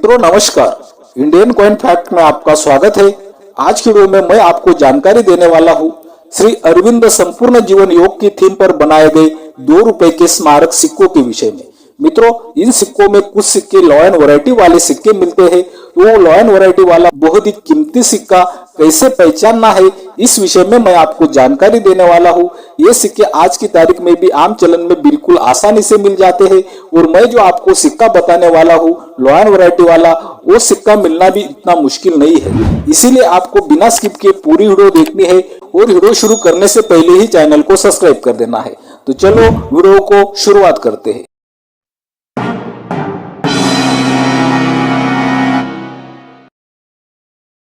मित्रों नमस्कार, Indian coin fact में आपका स्वागत है। आज की वीडियो में मैं आपको जानकारी देने वाला हूँ श्री अरविंद संपूर्ण जीवन योग की थीम पर बनाए गए 2 रुपए के स्मारक सिक्कों के विषय में। मित्रों, इन सिक्कों में कुछ सिक्के लॉ एंड वैरायटी वाले सिक्के मिलते हैं, तो वो लॉ एंड वैरायटी वाला बहुत ही कीमती सिक्का कैसे पहचानना है, इस विषय में मैं आपको जानकारी देने वाला हूँ। ये सिक्के आज की तारीख में भी आम चलन में बिल्कुल आसानी से मिल जाते हैं और मैं जो आपको सिक्का बताने वाला हूँ लॉ एंड वैरायटी वाला, वो सिक्का मिलना भी इतना मुश्किल नहीं है। इसीलिए आपको बिना स्किप के पूरी वीडियो देखनी है और वीडियो शुरू करने से पहले ही चैनल को सब्सक्राइब कर देना है। तो चलो वीडियो को शुरुआत करते हैं।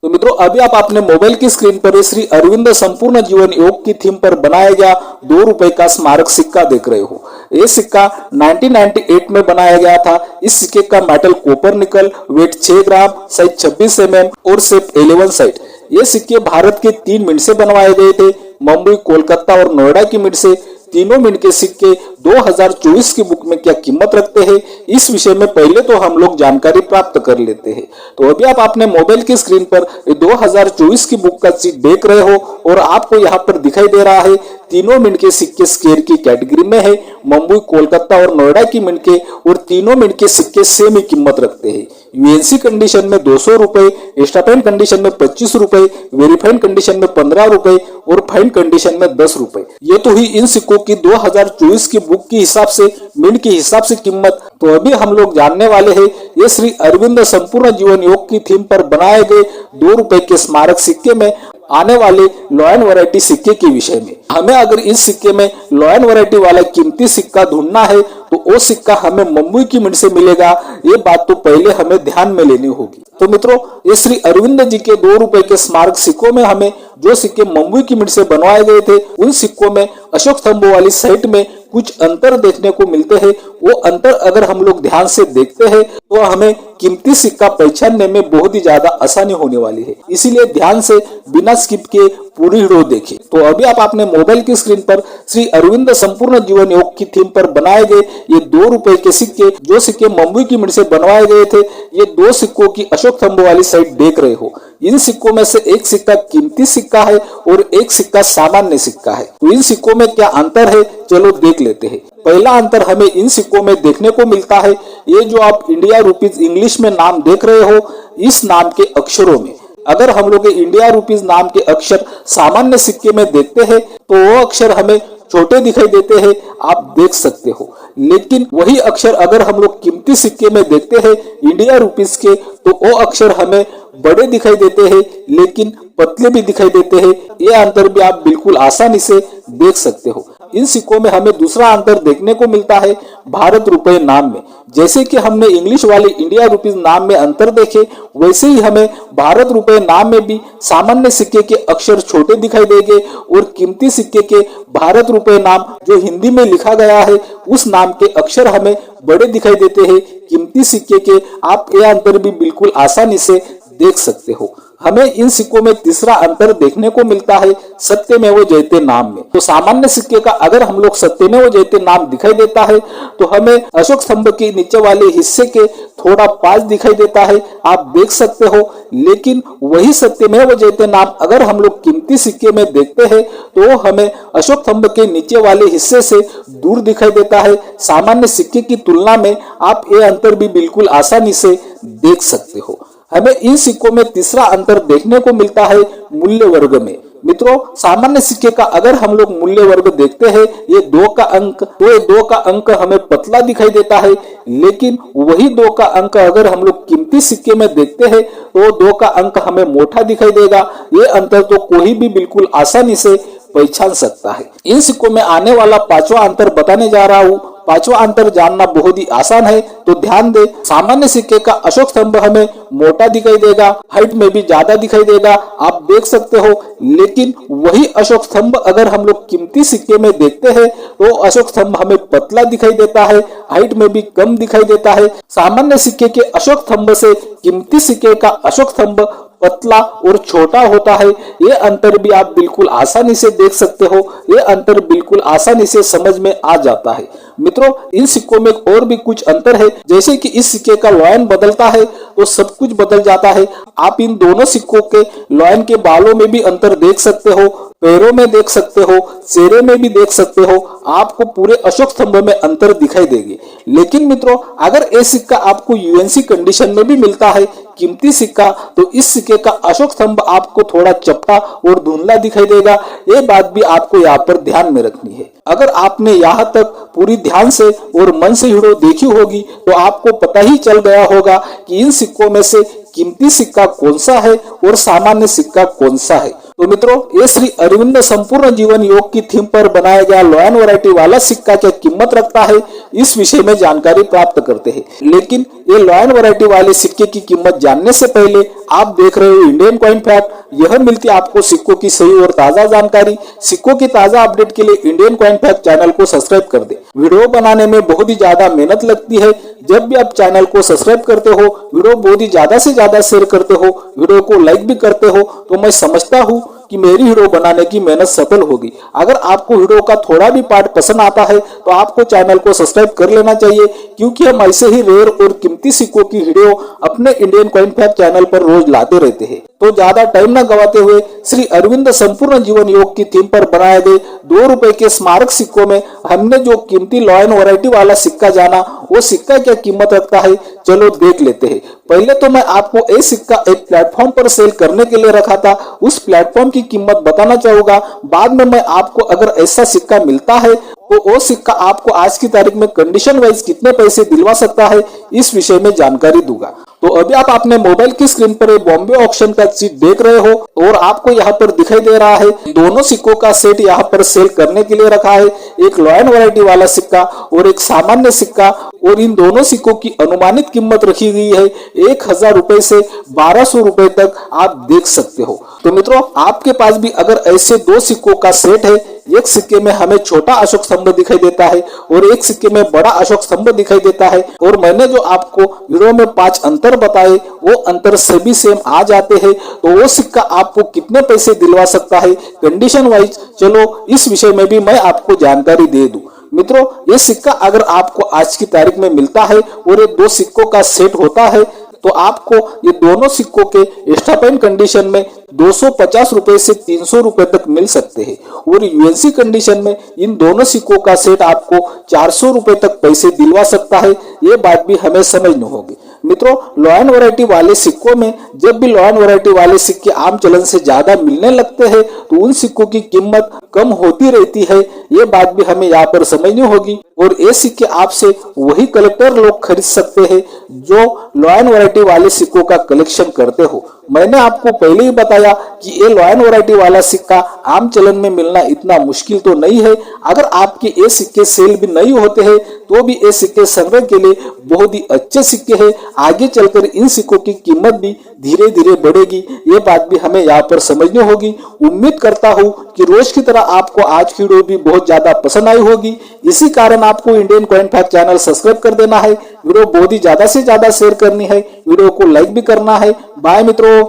तो मित्रों, अभी आप अपने मोबाइल की स्क्रीन पर श्री अरविंद संपूर्ण जीवन योग की थीम पर बनाया गया 2 रुपए का स्मारक सिक्का देख रहे हो। ये सिक्का 1998 में बनाया गया था। इस सिक्के का मेटल कॉपर निकल, वेट 6 ग्राम, साइज 26 mm और शेप 11 साइड। ये सिक्के भारत के 3 मिंट से बनवाए गए थे, मुंबई, कोलकाता और नोएडा की मिंट से। तीनों मिंट के सिक्के 2024 की बुक में क्या कीमत रखते हैं, इस विषय में पहले तो हम लोग जानकारी प्राप्त कर लेते हैं। तो अभी आप अपने मोबाइल की स्क्रीन पर 2024 की बुक का शीट देख रहे हो और आपको यहाँ पर दिखाई दे रहा है तीनों मिंट के सिक्के स्क्वायर की कैटेगरी में है, मुंबई, कोलकाता और नोएडा की मिंट के, और तीनों मिंट के सिक्के सेम ही कीमत रखते हैं। यूएनसी कंडीशन में 200 रुपए, स्टापेन कंडीशन में 25 रुपए, वेरीफाइड कंडीशन में 15 रुपए और फाइन कंडीशन में 10 रुपए। ये तो हुई इन सिक्कों की 2024 की बुक की हिसाब से, मिंट के हिसाब से कीमत। तो अभी हम लोग जानने वाले हैं ये श्री अरविंद संपूर्ण जीवन योग की थीम पर बनाए गए 2 रुपए के स्मारक सिक्के में आने वाले लॉ एंड वैरायटी सिक्के के विषय में। हमें अगर इस सिक्के में लॉ एंड वैरायटी वाला कीमती सिक्का ढूंढना है तो वो सिक्का हमें मुंबई की मिंट से मिलेगा। ये बात तो पहले हमें ध्यान में लेनी होगी। तो मित्रों, ये श्री अरविंद जी के 2 रुपए के स्मारक सिक्कों में हमें जो सिक्के मुंबई की मिंट से बनवाए गए थे, उन सिक्कों में अशोक स्तंभों वाली साइड में कुछ अंतर देखने को मिलते हैं। वो अंतर अगर हम लोग ध्यान से देखते हैं तो हमें कीमती सिक्का पहचानने में बहुत ही ज्यादा आसानी होने वाली है। इसीलिए ध्यान से बिना स्किप के पूरी वीडियो देखें। तो अभी आप अपने मोबाइल की स्क्रीन पर श्री अरविंद संपूर्ण जीवन योग की थीम पर बनाए गए ये 2 रुपए के सिक्के, जो सिक्के मुंबई की मिंट से बनवाए गए थे, ये 2 सिक्कों की अशोक स्तंभ वाली साइड देख रहे हो। इन सिक्कों में से एक सिक्का कीमती सिक्का है और एक सिक्का सामान्य सिक्का है। तो इन सिक्कों में क्या अंतर है, चलो देख लेते हैं। पहला अंतर हमें इन सिक्कों में देखने को मिलता है, ये जो आप इंडिया रुपीज इंग्लिश में नाम देख रहे हो, इस नाम के अक्षरों में अगर हम लोग इंडिया रुपीज नाम के अक्षर सामान्य सिक्के में देखते हैं तो वो अक्षर हमें छोटे दिखाई देते हैं, आप देख सकते हो। लेकिन वही अक्षर अगर हम लोग कीमती सिक्के में देखते हैं इंडिया रुपीज के, तो वो अक्षर हमें बड़े दिखाई देते हैं, लेकिन पतले भी दिखाई देते हैं। ये अंतर भी आप बिल्कुल आसानी से देख सकते हो। इन सिक्कों में हमें दूसरा अंतर देखने को मिलता है भारत रुपए नाम में। जैसे कि हमने इंग्लिश वाले इंडिया रुपीज नाम में अंतर देखे, वैसे ही हमें भारत रुपए नाम में भी सामान्य सिक्के के अक्षर छोटे दिखाई देंगे और कीमती सिक्के के भारत रुपए नाम जो हिंदी में लिखा गया है, उस नाम के अक्षर हमें बड़े दिखाई देते हैं कीमती सिक्के के। आप ये अंतर भी बिल्कुल आसानी से देख सकते हो। हमें इन सिक्कों में तीसरा अंतर देखने को मिलता है सत्यमेव जयते नाम में। तो सामान्य सिक्के का अगर हम लोग सत्यमेव जयते नाम दिखाई देता है तो हमें अशोक स्तंभ के नीचे वाले हिस्से के थोड़ा पास दिखाई देता है, आप देख सकते हो। लेकिन वही सत्यमेव जयते नाम अगर हम लोग कीमती सिक्के में देखते हैं तो हमें अशोक स्तंभ के नीचे वाले हिस्से से दूर दिखाई देता है। सामान्य सिक्के की तुलना में आप ये अंतर भी बिल्कुल आसानी से देख सकते हो। हमें इन सिक्कों में तीसरा अंतर देखने को मिलता है मूल्य वर्ग में। मित्रों, सामान्य सिक्के का अगर हम लोग मूल्य वर्ग देखते हैं, ये 2 का अंक, तो ये 2 का अंक हमें पतला दिखाई देता है। लेकिन वही 2 का अंक अगर हम लोग कीमती सिक्के में देखते हैं तो 2 का अंक हमें मोटा दिखाई देगा। ये अंतर तो कोई भी बिल्कुल आसानी से पहचान सकता है। इन सिक्कों में आने वाला 5वां अंतर बताने जा रहा हूँ। 5वां अंतर जानना बहुत ही आसान है, तो ध्यान दे। सामान्य सिक्के का अशोक स्तंभ हमें मोटा दिखाई देगा, हाइट में भी ज्यादा दिखाई देगा, आप देख सकते हो। लेकिन वही अशोक स्तंभ अगर हम लोग कीमती सिक्के में देखते हैं तो अशोक स्तंभ हमें पतला दिखाई देता है, हाइट में भी कम दिखाई देता है। सामान्य सिक्के के अशोक स्तंभ से कीमती सिक्के का अशोक स्तंभ पतला और छोटा होता है। ये अंतर भी आप बिल्कुल आसानी से देख सकते हो, ये अंतर बिल्कुल आसानी से समझ में आ जाता है। मित्रों, इन सिक्कों में और भी कुछ अंतर है, जैसे कि इस सिक्के का लॉयन बदलता है तो सब कुछ बदल जाता है। आप इन दोनों सिक्कों के लॉयन के बालों में भी अंतर देख सकते हो, पैरों में देख सकते हो, चेहरे में भी देख सकते हो। आपको पूरे अशोक स्तंभ में अंतर दिखाई देगी। लेकिन मित्रों, अगर ये सिक्का आपको यूएनसी कंडीशन में भी मिलता है, कीमती सिक्का, तो इस सिक्के का अशोक स्तंभ आपको थोड़ा चपटा और धुंधला दिखाई देगा। ये बात भी आपको यहाँ पर ध्यान में रखनी है। अगर आपने यहाँ तक पूरी ध्यान से और मन से वीडियो देखी होगी तो आपको पता ही चल गया होगा कि इन सिक्कों में से कीमती सिक्का कौन सा है और सामान्य सिक्का कौन सा है। तो मित्रों, ये श्री अरविंद संपूर्ण जीवन योग की थीम पर बनाया गया लॉयन वैरायटी वाला सिक्का क्या कीमत रखता है, इस विषय में जानकारी प्राप्त करते हैं। लेकिन ये लॉयन वैरायटी वाले सिक्के की कीमत जानने से पहले आप देख रहे हो इंडियन कॉइन फैक्ट। यह मिलती है आपको सिक्कों की सही और ताजा जानकारी। सिक्कों की ताजा अपडेट के लिए इंडियन कॉइन फैक्ट चैनल को सब्सक्राइब कर दे। वीडियो बनाने में बहुत ही ज्यादा मेहनत लगती है। जब भी आप चैनल को सब्सक्राइब करते हो, वीडियो बहुत ही ज्यादा से ज्यादा शेयर करते हो, वीडियो को लाइक भी करते हो, तो मैं समझता हूँ कि मेरी वीडियो बनाने की मेहनत सफल होगी। अगर आपको वीडियो का थोड़ा भी पार्ट पसंद आता है तो आपको चैनल को सब्सक्राइब कर लेना चाहिए, क्योंकि हम ऐसे ही रेयर और कीमती सिक्कों की वीडियो अपने इंडियन कॉइन फैक्ट चैनल पर रोज लाते रहते हैं। तो ज्यादा टाइम न गवाते हुए श्री अरविंद संपूर्ण जीवन योग की थीम पर बनाए गए 2 रुपए के स्मारक सिक्कों में हमने जो कीमती लॉयन वैरायटी वाला सिक्का जाना, वो सिक्का क्या कीमत रखता है, चलो देख लेते हैं। पहले तो मैं आपको ये सिक्का एक प्लेटफॉर्म पर सेल करने के लिए रखा था, उस प्लेटफॉर्म की कीमत बताना चाहूंगा। बाद में मैं आपको अगर ऐसा सिक्का मिलता है तो वो सिक्का आपको आज की तारीख में कंडीशन वाइज कितने पैसे दिलवा सकता है, इस विषय में जानकारी दूंगा। तो अभी आप अपने मोबाइल की स्क्रीन पर बॉम्बे ऑक्शन का सीट देख रहे हो और आपको यहाँ पर दिखाई दे रहा है दोनों सिक्कों का सेट यहाँ पर सेल करने के लिए रखा है। एक लॉयन वैरायटी वाला सिक्का और एक सामान्य सिक्का, और इन दोनों सिक्कों की अनुमानित कीमत रखी गई है 1000 रुपए से 1200 रुपए तक, आप देख सकते हो। तो मित्रों, आपके पास भी अगर ऐसे 2 सिक्कों का सेट है, एक सिक्के में हमें छोटा अशोक स्तंभ दिखाई देता है और एक सिक्के में बड़ा अशोक स्तंभ दिखाई देता है, और मैंने जो आपको वीडियो में 5 अंतर बताए वो अंतर सभी सेम आ जाते हैं, तो वो सिक्का आपको कितने पैसे दिलवा सकता है कंडीशन वाइज, चलो इस विषय में भी मैं आपको जानकारी दे दूं। मित्रों, ये सिक्का अगर आपको आज की तारीख में मिलता है और ये 2 सिक्कों का सेट होता है तो आपको ये दोनों सिक्कों के एक्स्ट्रा कंडीशन में 250 रुपए से 300 रुपए तक मिल सकते हैं, और यूएनसी कंडीशन में इन दोनों सिक्कों का सेट आपको 400 रुपए तक पैसे दिलवा सकता है। ये बात भी हमें समझनी होगी। मित्रों, लॉयन वैरायटी वाले सिक्कों में जब भी लॉयन वैरायटी वाले सिक्के आम चलन से ज्यादा मिलने लगते हैं तो उन सिक्कों की कीमत कम होती रहती है। ये बात भी हमें यहाँ पर समझनी होगी, और ये सिक्के आपसे वही कलेक्टर लोग खरीद सकते हैं जो लॉयन वैरायटी वाले सिक्कों का कलेक्शन करते हो। मैंने आपको पहले ही बताया कि ये लॉयन वैरायटी वाला सिक्का आम चलन में मिलना इतना मुश्किल तो नहीं है। अगर आपके ये सिक्के सेल भी नहीं होते हैं तो भी ये सिक्के संग्रह के लिए बहुत ही अच्छे सिक्के हैं। आगे चलकर इन सिक्कों की कीमत भी धीरे धीरे बढ़ेगी, ये बात भी हमें यहाँ पर समझनी होगी। उम्मीद करता हूँ कि रोज की तरह आपको आज की वीडियो भी बहुत ज्यादा पसंद आई होगी। इसी कारण आपको Indian coin fact channel subscribe कर देना है, वीडियो बहुत ही ज्यादा से ज्यादा शेयर करनी है, वीडियो को लाइक भी करना है। बाय मित्रों।